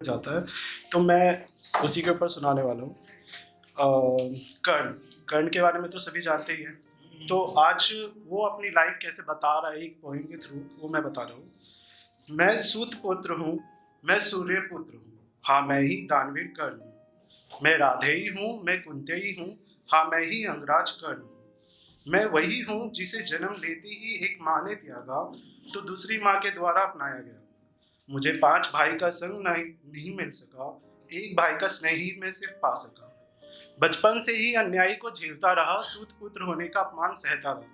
जाता है, तो मैं उसी के ऊपर सुनाने वाला हूँ। कर्ण कर्ण के बारे में तो सभी जानते ही हैं। तो आज वो अपनी लाइफ कैसे बता रहा है एक पोएम के थ्रू, वो मैं बता रहा हूँ। मैं सूत पुत्र हूँ, मैं सूर्य पुत्र हूँ, हाँ मैं ही दानवीर कर्ण हूँ। मैं राधेय हूँ, मैं कुंतेय हूँ, हाँ मैं ही अंगराज कर्ण हूँ। मैं वही हूँ जिसे जन्म लेते ही एक माँ ने त्यागा, तो दूसरी माँ के द्वारा अपनाया गया। मुझे 5 भाई का संग नहीं मिल सका, एक भाई का स्नेह ही मैं सिर्फ पा सका। बचपन से ही अन्याय को झेलता रहा, सूत पुत्र होने का अपमान सहता रहा।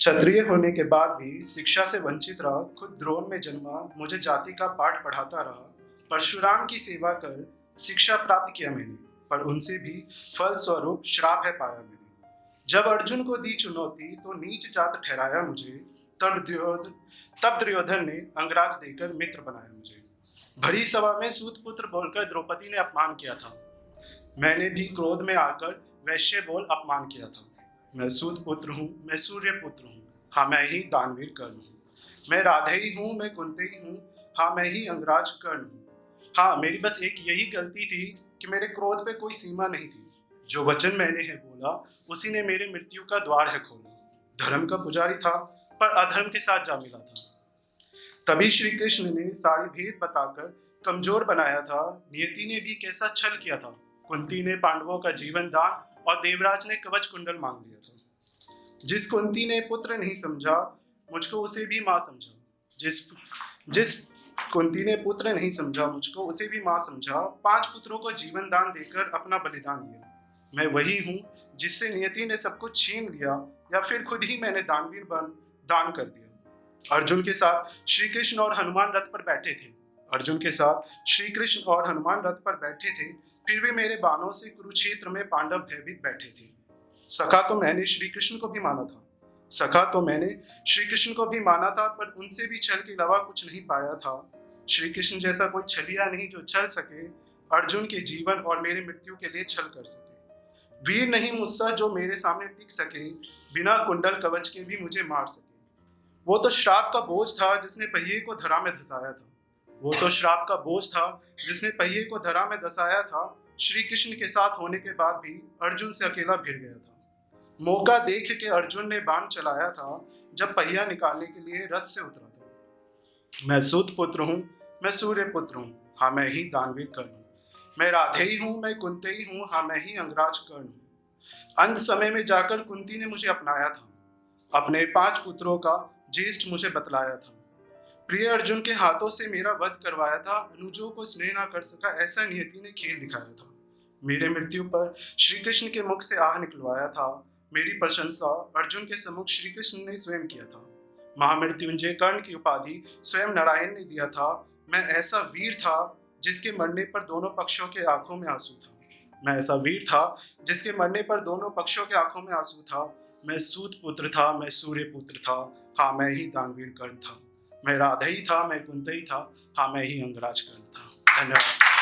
क्षत्रिय होने के बाद भी शिक्षा से वंचित रहा, खुद द्रोण में जन्मा, मुझे जाति का पाठ पढ़ाता रहा। परशुराम की सेवा कर शिक्षा प्राप्त किया मैंने, पर उनसे भी फल स्वरूप श्राप है पाया मैंने। जब अर्जुन को दी चुनौती तो नीच जात ठहराया मुझे, तब दुर्योधन ने अंगराज देकर मित्र बनाया मुझे। भरी सभा में सूत पुत्र बोलकर द्रौपदी ने अपमान किया था, मैंने भी क्रोध में आकर वैश्य बोल अपमान किया था। मैं सूत पुत्र हूँ, मैं सूर्य पुत्र हूँ, हाँ मैं ही दानवीर कर्ण हूँ। मैं राधेय हूँ, मैं कुंतेय हूँ, हाँ मैं ही अंगराज कर्ण हूँ। हाँ मेरी बस एक यही गलती थी कि मेरे क्रोध पे कोई सीमा नहीं थी। जो वचन मैंने है बोला, उसी ने मेरे मृत्यु का द्वार है खोला। धर्म का पुजारी था, पर अधर्म के साथ जा मिला था। तभी श्री कृष्ण ने सारी भेद बताकर कमजोर बनाया था। नियति ने भी कैसा छल किया था। कुंती ने पांडवों का जीवन दान और देवराज ने कवच कुंडल मांग लिया था। जिस कुंती ने पुत्र नहीं समझा, मुझको उसे भी माँ समझा। जिस कुंती ने पुत्र नहीं समझा, मुझको उसे भी माँ समझा। 5 पुत्रों को जीवन दान देकर अपना बलिदान दिया। मैं वही हूँ जिससे नियति ने सब कुछ छीन लिया, या फिर खुद ही मैंने दानवीर बन दान कर दिया। अर्जुन के साथ श्री कृष्ण और हनुमान रथ पर बैठे थे। अर्जुन के साथ श्री कृष्ण और हनुमान रथ पर बैठे थे, फिर भी मेरे बाणों से कुरुक्षेत्र में पांडव भयभीत बैठे थे। सखा तो मैंने श्री कृष्ण को भी माना था, सखा तो मैंने श्री कृष्ण को भी माना था, पर उनसे भी छल के अलावा कुछ नहीं पाया था। श्री कृष्ण जैसा कोई छलिया नहीं जो छल सके, अर्जुन के जीवन और मेरे मृत्यु के लिए छल कर सके। वीर नहीं मुझसा जो मेरे सामने टिक सके, बिना कुंडल कवच के भी मुझे मार सके। वो तो श्राप का बोझ था जिसने पहिए को धरा में धसाया था। वो तो श्राप का बोझ था जिसने पहिए को धरा में धसाया था। श्री कृष्ण के साथ होने के बाद भी अर्जुन से अकेला भिड़ गया था। मौका देख के अर्जुन ने बाण चलाया था, जब पहिया निकालने के लिए रथ से उतरा था। मैं सूत पुत्र हूँ, मैं सूर्य पुत्र हूँ, हाँ मैं ही दानवीर कर्ण हूँ। मैं राधेय हूँ, मैं कुंतेय हूँ, हाँ मैं ही अंगराज कर्ण हूँ। अंत समय में जाकर कुंती ने मुझे अपनाया था, अपने 5 पुत्रों का ज्येष्ठ मुझे बतलाया था। प्रिय अर्जुन के हाथों से मेरा वध करवाया था, अनुजों को स्नेह ना कर सका ऐसा नियति ने खेल दिखाया था। मेरे मृत्यु पर श्री कृष्ण के मुख से आह निकलवाया था। मेरी प्रशंसा अर्जुन के सम्मुख श्री कृष्ण ने स्वयं किया था। महामृत्युंजय कर्ण की उपाधि स्वयं नारायण ने दिया था। मैं ऐसा वीर था जिसके मरने पर दोनों पक्षों के आंखों में आंसू था। मैं ऐसा वीर था जिसके मरने पर दोनों पक्षों के आंखों में आंसू था। मैं सूत पुत्र था, मैं सूर्य पुत्र था, हाँ मैं ही दानवीर कर्ण था। मैं राधेय था, मैं कुंतेय था, हाँ मैं ही अंगराज कर्ण था। धन्यवाद।